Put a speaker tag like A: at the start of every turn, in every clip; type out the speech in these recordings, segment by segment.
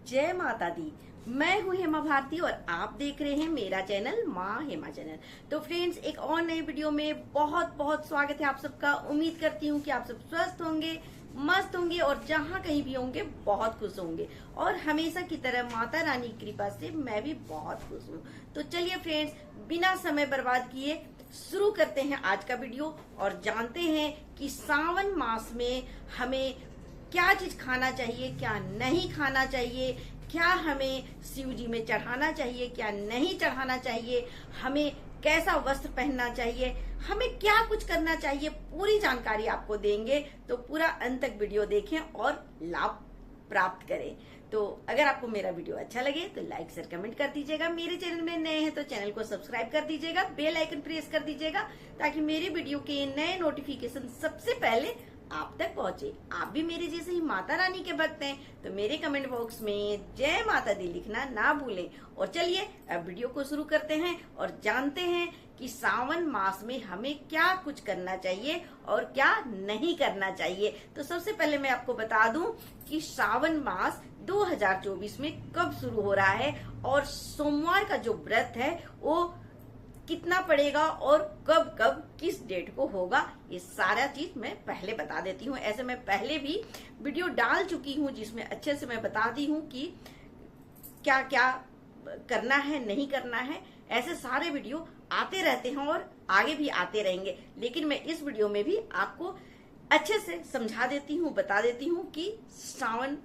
A: जय माता दी। मैं हूँ हेमा भारती और आप देख रहे हैं मेरा चैनल माँ हेमा चैनल। तो फ्रेंड्स, एक और नए वीडियो में बहुत बहुत स्वागत है आप सबका। उम्मीद करती हूँ कि आप सब स्वस्थ होंगे, मस्त होंगे और जहाँ कहीं भी होंगे बहुत खुश होंगे। और हमेशा की तरह माता रानी की कृपा से मैं भी बहुत खुश हूँ। तो चलिए फ्रेंड्स, बिना समय बर्बाद किए शुरू करते हैं आज का वीडियो और जानते हैं कि सावन मास में हमें क्या चीज खाना चाहिए, क्या नहीं खाना चाहिए, क्या हमें शिव जी में चढ़ाना चाहिए, क्या नहीं चढ़ाना चाहिए, हमें कैसा वस्त्र पहनना चाहिए, हमें क्या कुछ करना चाहिए, पूरी जानकारी आपको देंगे। तो पूरा अंत तक वीडियो देखें और लाभ प्राप्त करें। तो अगर आपको मेरा वीडियो अच्छा लगे तो लाइक शेयर कमेंट कर दीजिएगा। मेरे चैनल में नए हैं तो चैनल को सब्सक्राइब कर दीजिएगा, बेल आइकन प्रेस कर दीजिएगा ताकि मेरे वीडियो के नए नोटिफिकेशन सबसे पहले आप तक पहुंचे। आप भी मेरे जैसे ही माता रानी के भक्त हैं तो मेरे कमेंट बॉक्स में जय माता दी लिखना ना भूलें। और चलिए अब वीडियो को शुरू करते हैं और जानते हैं कि सावन मास में हमें क्या कुछ करना चाहिए और क्या नहीं करना चाहिए। तो सबसे पहले मैं आपको बता दूं कि सावन मास 2024 में कब शुरू हो रहा है और सोमवार का जो व्रत है वो कितना पड़ेगा और कब कब किस डेट को होगा, ये सारा चीज मैं पहले बता देती हूँ। ऐसे मैं पहले भी वीडियो डाल चुकी हूँ जिसमें अच्छे से मैं बता दी हूँ कि क्या क्या करना है, नहीं करना है। ऐसे सारे वीडियो आते रहते हैं और आगे भी आते रहेंगे, लेकिन मैं इस वीडियो में भी आपको अच्छे से समझा देती हूँ, बता देती हूँ कि सावन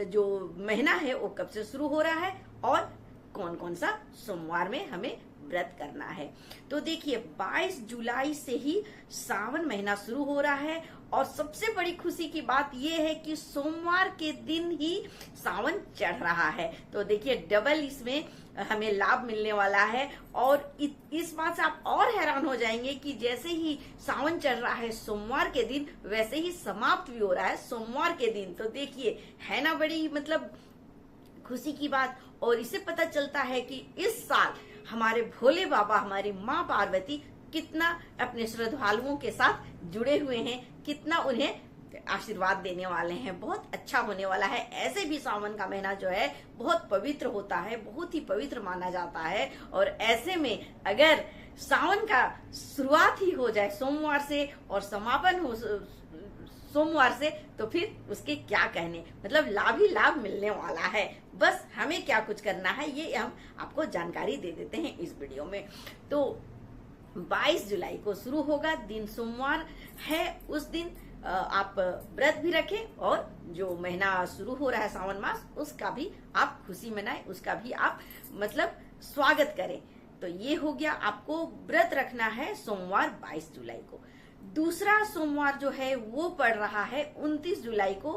A: जो महीना है वो कब से शुरू हो रहा है और कौन कौन सा सोमवार में हमें व्रत करना है। तो देखिए 22 जुलाई से ही सावन महीना शुरू हो रहा है और सबसे बड़ी खुशी की बात यह है कि सोमवार के दिन ही सावन चढ़ रहा है। तो देखिए डबल इसमें हमें लाभ मिलने वाला है। और इस बात से आप और हैरान हो जाएंगे कि जैसे ही सावन चढ़ रहा है सोमवार के दिन, वैसे ही समाप्त भी हो रहा है सोमवार के दिन। तो देखिए है ना बड़ी मतलब खुशी की बात। और इससे पता चलता है कि इस साल हमारे भोले बाबा, हमारी माँ पार्वती कितना अपने श्रद्धालुओं के साथ जुड़े हुए हैं, कितना उन्हें आशीर्वाद देने वाले हैं। बहुत अच्छा होने वाला है। ऐसे भी सावन का महीना जो है बहुत पवित्र होता है, बहुत ही पवित्र माना जाता है। और ऐसे में अगर सावन का शुरुआत ही हो जाए सोमवार से और समापन हो सोमवार से, तो फिर उसके क्या कहने, मतलब लाभ ही लाभ मिलने वाला है। बस हमें क्या कुछ करना है ये हम आपको जानकारी दे देते हैं इस वीडियो में। तो 22 जुलाई को शुरू होगा, दिन सोमवार है। उस दिन आप व्रत भी रखें और जो महीना शुरू हो रहा है सावन मास उसका भी आप खुशी मनाएं, उसका भी आप मतलब स्वागत करें। तो ये हो गया, आपको व्रत रखना है सोमवार 22 जुलाई को। दूसरा सोमवार जो है वो पड़ रहा है 29 जुलाई को।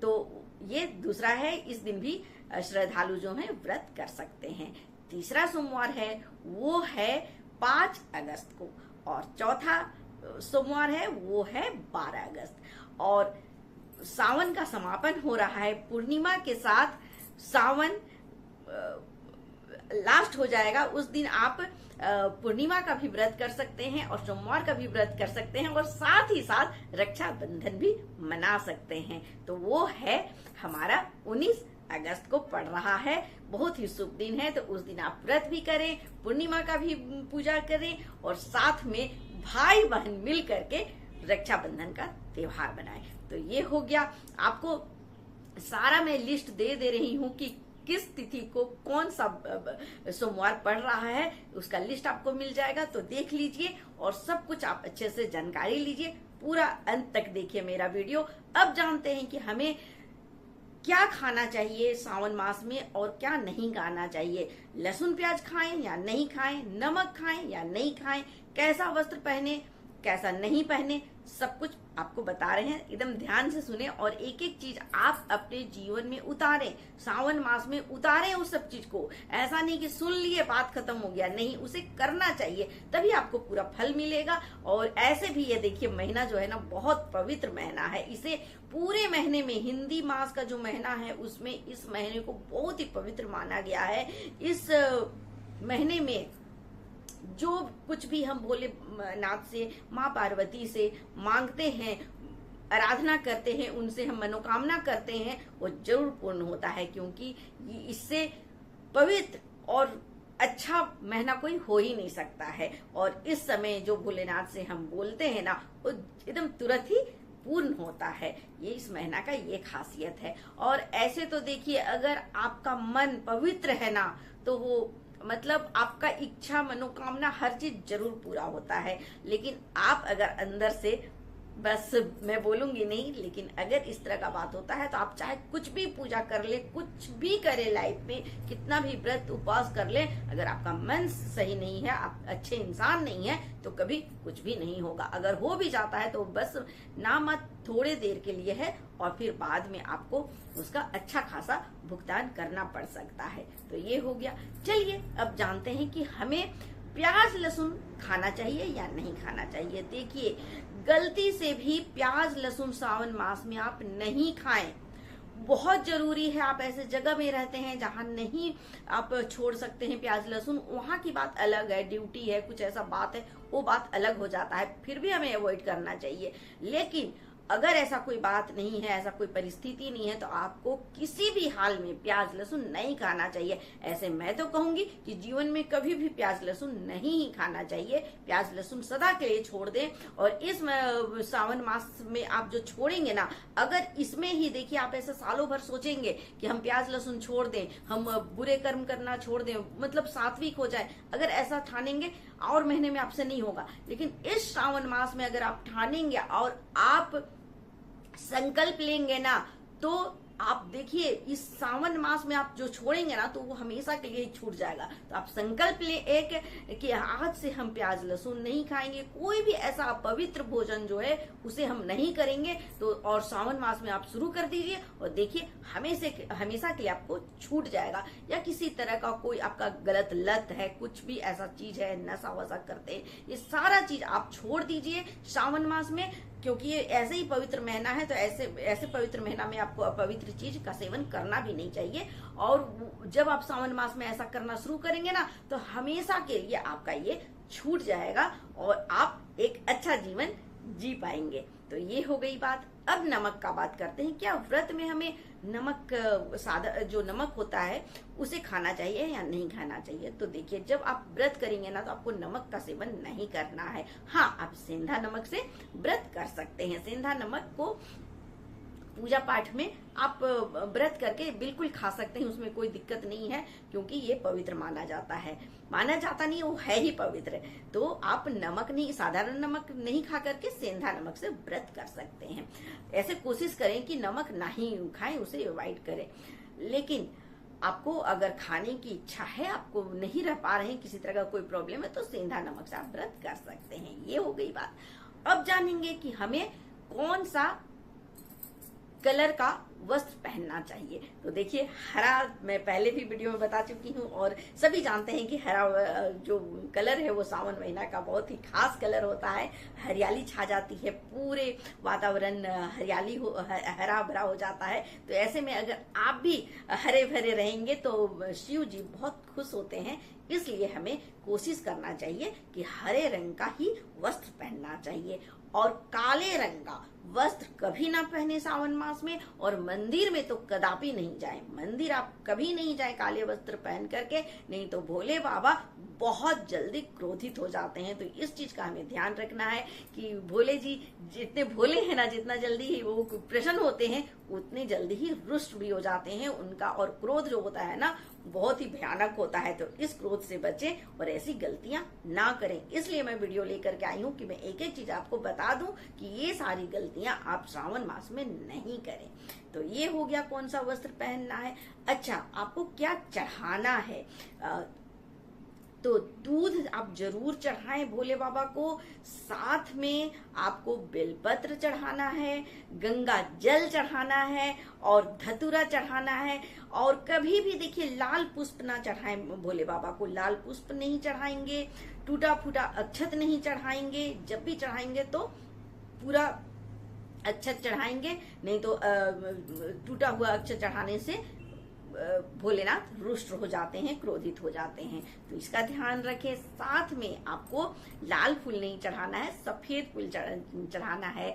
A: तो ये दूसरा है, इस दिन भी श्रद्धालु जो हैं व्रत कर सकते हैं। तीसरा सोमवार है वो है 5 अगस्त को और चौथा सोमवार है वो है 12 अगस्त। और सावन का समापन हो रहा है पूर्णिमा के साथ। सावन लास्ट हो जाएगा, उस दिन आप पूर्णिमा का भी व्रत कर सकते हैं और सोमवार का भी व्रत कर सकते हैं और साथ ही साथ रक्षाबंधन भी मना सकते हैं। तो वो है हमारा 19 अगस्त को पड़ रहा है। बहुत ही शुभ दिन है। तो उस दिन आप व्रत भी करें, पूर्णिमा का भी पूजा करें और साथ में भाई बहन मिल करके रक्षाबंधन का त्योहार बनाएं। तो ये हो गया। आपको सारा मैं लिस्ट दे रही हूँ कि किस तिथि को कौन सा सोमवार पड़ रहा है, उसका लिस्ट आपको मिल जाएगा। तो देख लीजिए और सब कुछ आप अच्छे से जानकारी लीजिए। पूरा अंत तक देखिए मेरा वीडियो। अब जानते हैं कि हमें क्या खाना चाहिए सावन मास में और क्या नहीं खाना चाहिए। लहसुन प्याज खाएं या नहीं खाएं, नमक खाएं या नहीं खाएं, कैसा वस्त्र पहने कैसा नहीं पहने, सब कुछ आपको बता रहे हैं। एकदम ध्यान से सुने और एक एक चीज आप अपने जीवन में उतारें, सावन मास में उतारें उस सब चीज को। ऐसा नहीं कि सुन लिए बात खत्म हो गया, नहीं, उसे करना चाहिए, तभी आपको पूरा फल मिलेगा। और ऐसे भी ये देखिए महीना जो है ना बहुत पवित्र महीना है। इसे पूरे महीने में, हिंदी मास का जो महीना है उसमें इस महीने को बहुत ही पवित्र माना गया है। इस महीने में जो कुछ भी हम भोले नाथ से, माँ पार्वती से मांगते हैं आराधना करते हैं, उनसे हम मनोकामना करते हैं, वो जरूर पूर्ण होता है, क्योंकि इससे पवित्र और अच्छा महीना कोई हो ही नहीं सकता है। और इस समय जो भोलेनाथ से हम बोलते हैं ना, वो एकदम तुरंत ही पूर्ण होता है। ये इस महीना का ये खासियत है। और ऐसे तो देखिए, अगर आपका मन पवित्र है ना, तो वो मतलब आपका इच्छा मनोकामना हर चीज जरूर पूरा होता है। लेकिन आप अगर अंदर से, बस मैं बोलूंगी नहीं, लेकिन अगर इस तरह का बात होता है तो आप चाहे कुछ भी पूजा कर ले, कुछ भी करे लाइफ में, कितना भी व्रत उपवास कर ले, अगर आपका मन सही नहीं है, आप अच्छे इंसान नहीं है, तो कभी कुछ भी नहीं होगा। अगर हो भी जाता है तो बस नामत थोड़े देर के लिए है, और फिर बाद में आपको उसका अच्छा खासा भुगतान करना पड़ सकता है। तो ये हो गया। चलिए अब जानते हैं कि हमें प्याज लहसुन खाना चाहिए या नहीं खाना चाहिए। देखिए, गलती से भी प्याज लहसुन सावन मास में आप नहीं खाएं। बहुत जरूरी है। आप ऐसे जगह में रहते हैं जहां नहीं आप छोड़ सकते हैं प्याज लहसुन, वहां की बात अलग है, ड्यूटी है, कुछ ऐसा बात है, वो बात अलग हो जाता है, फिर भी हमें अवॉइड करना चाहिए। लेकिन अगर ऐसा कोई बात नहीं है, ऐसा कोई परिस्थिति नहीं है, तो आपको किसी भी हाल में प्याज लहसुन नहीं खाना चाहिए। ऐसे मैं तो कहूंगी कि जीवन में कभी भी प्याज लहसुन नहीं ही खाना चाहिए। प्याज लहसुन सदा के लिए छोड़ दें। और इस सावन मास में आप जो छोड़ेंगे ना, अगर इसमें ही देखिए आप ऐसे सालों भर सोचेंगे कि हम प्याज लहसुन छोड़ दें, हम बुरे कर्म करना छोड़ दें, मतलब सात्विक हो जाए, अगर ऐसा ठानेंगे और महीने में आपसे नहीं होगा। लेकिन इस श्रावण मास में अगर आप ठानेंगे और आप संकल्प लेंगे ना, तो आप देखिए इस सावन मास में आप जो छोड़ेंगे ना, तो वो हमेशा के लिए छूट जाएगा। तो आप संकल्प ले एक कि आज से हम प्याज लहसुन नहीं खाएंगे, कोई भी ऐसा अपवित्र भोजन जो है उसे हम नहीं करेंगे। तो और सावन मास में आप शुरू कर दीजिए, और देखिए हमेशा के लिए आपको छूट जाएगा। या किसी तरह का कोई आपका गलत लत है, कुछ भी ऐसा चीज है, नशा वशा करते हैं, ये सारा चीज आप छोड़ दीजिए सावन मास में, क्योंकि ये ऐसे ही पवित्र महीना है। तो ऐसे पवित्र महीना में आपको अपवित्र चीज का सेवन करना भी नहीं चाहिए। और जब आप सावन मास में ऐसा करना शुरू करेंगे ना, तो हमेशा के लिए आपका ये छूट जाएगा और आप एक अच्छा जीवन जी पाएंगे। तो ये हो गई बात। अब नमक का बात करते हैं। क्या व्रत में हमें नमक, जो नमक होता है, उसे खाना चाहिए या नहीं खाना चाहिए? तो देखिए, जब आप व्रत करेंगे ना, तो आपको नमक का सेवन नहीं करना है। हाँ, आप सेंधा नमक से व्रत कर सकते हैं। सेंधा नमक को पूजा पाठ में आप व्रत करके बिल्कुल खा सकते हैं, उसमें कोई दिक्कत नहीं है, क्योंकि ये पवित्र माना जाता है। माना जाता नहीं, वो है ही पवित्र। तो आप नमक नहीं, साधारण नमक नहीं खा करके सेंधा नमक से व्रत कर सकते हैं। ऐसे कोशिश करें कि नमक ना ही खाएं, उसे अवॉइड करें। लेकिन आपको अगर खाने की इच्छा है, आपको नहीं रह पा रहे हैं, किसी तरह का कोई प्रॉब्लम है, तो सेंधा नमक से आप व्रत कर सकते हैं। ये हो गई बात। अब जानेंगे कि हमें कौन सा कलर का वस्त्र पहनना चाहिए। तो देखिए, हरा मैं पहले भी वीडियो में बता चुकी हूँ, और सभी जानते हैं कि हरा जो कलर है वो सावन महीना का बहुत ही खास कलर होता है। हरियाली छा जाती है, पूरे वातावरण हरा भरा हो जाता है। तो ऐसे में अगर आप भी हरे भरे रहेंगे तो शिव जी बहुत खुश होते हैं। इसलिए हमें कोशिश करना चाहिए कि हरे रंग का ही वस्त्र पहनना चाहिए, और काले रंग का वस्त्र कभी ना पहने सावन मास में। और मंदिर में तो कदापि नहीं जाए, मंदिर आप कभी नहीं जाए काले वस्त्र पहन करके, नहीं तो भोले बाबा बहुत जल्दी क्रोधित हो जाते हैं। तो इस चीज का हमें ध्यान रखना है कि भोले जी जितने भोले हैं ना, जितना जल्दी ही वो प्रसन्न होते हैं, उतने जल्दी ही रुष्ट भी हो जाते हैं उनका। और क्रोध जो होता है ना, बहुत ही भयानक होता है। तो इस क्रोध से बचें और ऐसी गलतियां ना करें। इसलिए मैं वीडियो लेकर के आई हूँ कि मैं एक एक चीज आपको बता दूं कि ये सारी गलतियां आप श्रावण मास में नहीं करें। तो ये हो गया कौन सा वस्त्र पहनना है। अच्छा, आपको क्या चढ़ाना है? तो दूध आप जरूर चढ़ाएं भोले बाबा को। साथ में आपको बेलपत्र चढ़ाना है, गंगा जल चढ़ाना है, और धतूरा चढ़ाना है। और कभी भी देखिए लाल पुष्प ना चढ़ाएं भोले बाबा को, लाल पुष्प नहीं चढ़ाएंगे, टूटा फूटा अक्षत नहीं चढ़ाएंगे। जब भी चढ़ाएंगे तो पूरा अक्षत चढ़ाएंगे, नहीं तो टूटा हुआ अक्षत चढ़ाने से भोलेनाथ रुष्ट हो जाते हैं, क्रोधित हो जाते हैं। तो इसका ध्यान रखें। साथ में आपको लाल फूल नहीं चढ़ाना है, सफेद फूल चढ़ाना है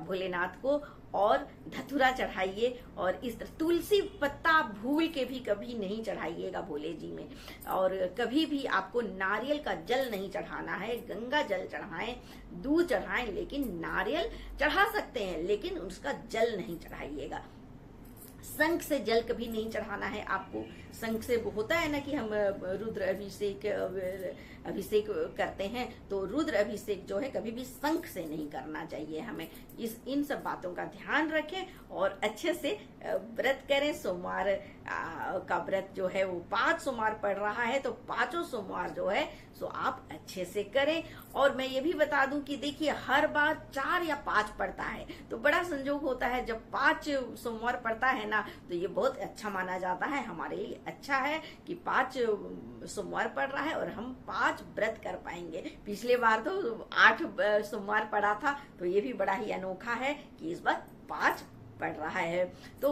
A: भोलेनाथ को, और धतूरा चढ़ाइए। और इस तरह तुलसी पत्ता भूल के भी कभी नहीं चढ़ाइएगा भोले जी में। और कभी भी आपको नारियल का जल नहीं चढ़ाना है, गंगा जल चढ़ाएं, दूध चढ़ाएं, लेकिन नारियल चढ़ा सकते हैं लेकिन उसका जल नहीं चढ़ाइएगा। शंख से जल कभी नहीं चढ़ाना है आपको। शंख से होता है ना कि हम रुद्र अभिषेक करते हैं, तो रुद्र अभिषेक जो है कभी भी शंख से नहीं करना चाहिए हमें। इन सब बातों का ध्यान रखें और अच्छे से व्रत करें। सोमवार का व्रत जो है वो 5 सोमवार पड़ रहा है, तो 5 सोमवार जो है सो आप अच्छे से करें। और मैं ये भी बता दूं कि देखिए हर बार 4 या 5 पड़ता है, तो बड़ा संजोग होता है जब 5 सोमवार पड़ता है ना, तो ये बहुत अच्छा माना जाता है, हमारे लिए अच्छा है कि 5 सोमवार पड़ रहा है और हम 5 व्रत कर पाएंगे। पिछले बार तो 8 सोमवार पड़ा था, तो ये भी बड़ा ही अनोखा है कि इस बार 5 पड़ रहा है। तो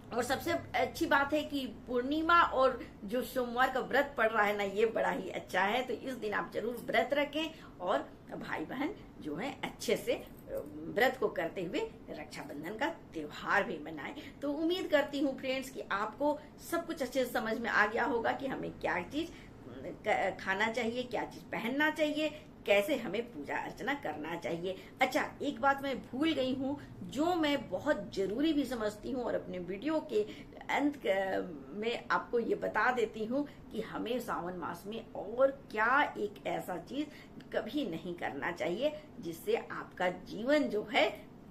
A: और सबसे अच्छी बात है कि पूर्णिमा और जो सोमवार का व्रत पड़ रहा है ना, ये बड़ा ही अच्छा है। तो इस दिन आप जरूर व्रत रखें और भाई बहन जो है अच्छे से व्रत को करते हुए रक्षाबंधन का त्योहार भी मनाएं। तो उम्मीद करती हूँ फ्रेंड्स कि आपको सब कुछ अच्छे से समझ में आ गया होगा कि हमें क्या चीज खाना चाहिए, क्या चीज पहनना चाहिए, कैसे हमें पूजा अर्चना करना चाहिए। अच्छा, एक बात मैं भूल गई हूँ जो मैं बहुत जरूरी भी समझती हूँ और अपने वीडियो के अंत में आपको ये बता देती हूँ कि हमें सावन मास में और क्या एक ऐसा चीज कभी नहीं करना चाहिए जिससे आपका जीवन जो है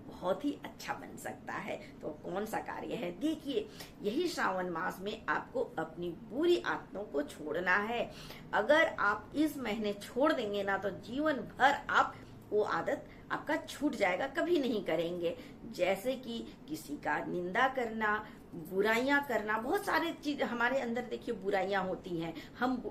A: बहुत ही अच्छा बन सकता है। तो कौन सा कार्य है? देखिए, यही श्रावण मास में आपको अपनी बुरी आदतों को छोड़ना है। अगर आप इस महीने छोड़ देंगे ना, तो जीवन भर आप वो आदत आपका छूट जाएगा, कभी नहीं करेंगे। जैसे कि किसी का निंदा करना, बुराइयां करना, बहुत सारे चीज हमारे अंदर देखिए बुराइयां होती हैं। हम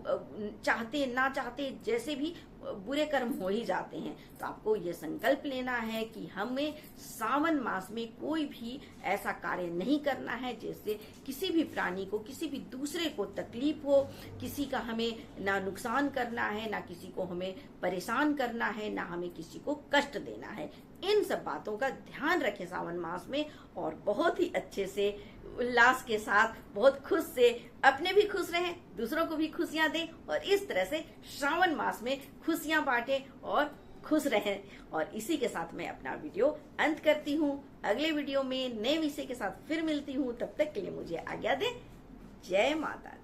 A: चाहते ना चाहते जैसे भी बुरे कर्म हो ही जाते हैं। तो आपको ये संकल्प लेना है कि हमें सावन मास में कोई भी ऐसा कार्य नहीं करना है जिससे किसी भी प्राणी को, किसी भी दूसरे को तकलीफ हो, किसी का हमें ना नुकसान करना है, ना किसी को हमें परेशान करना है, ना हमें किसी को कष्ट देना है। इन सब बातों का ध्यान रखें सावन मास में और बहुत ही अच्छे से उल्लास के साथ, बहुत खुश से, अपने भी खुश रहें, दूसरों को भी खुशियां दें और इस तरह से श्रावण मास में खुशियां बांटें और खुश रहें। और इसी के साथ मैं अपना वीडियो अंत करती हूँ। अगले वीडियो में नए विषय के साथ फिर मिलती हूँ। तब तक के लिए मुझे आज्ञा दें। जय माता दी।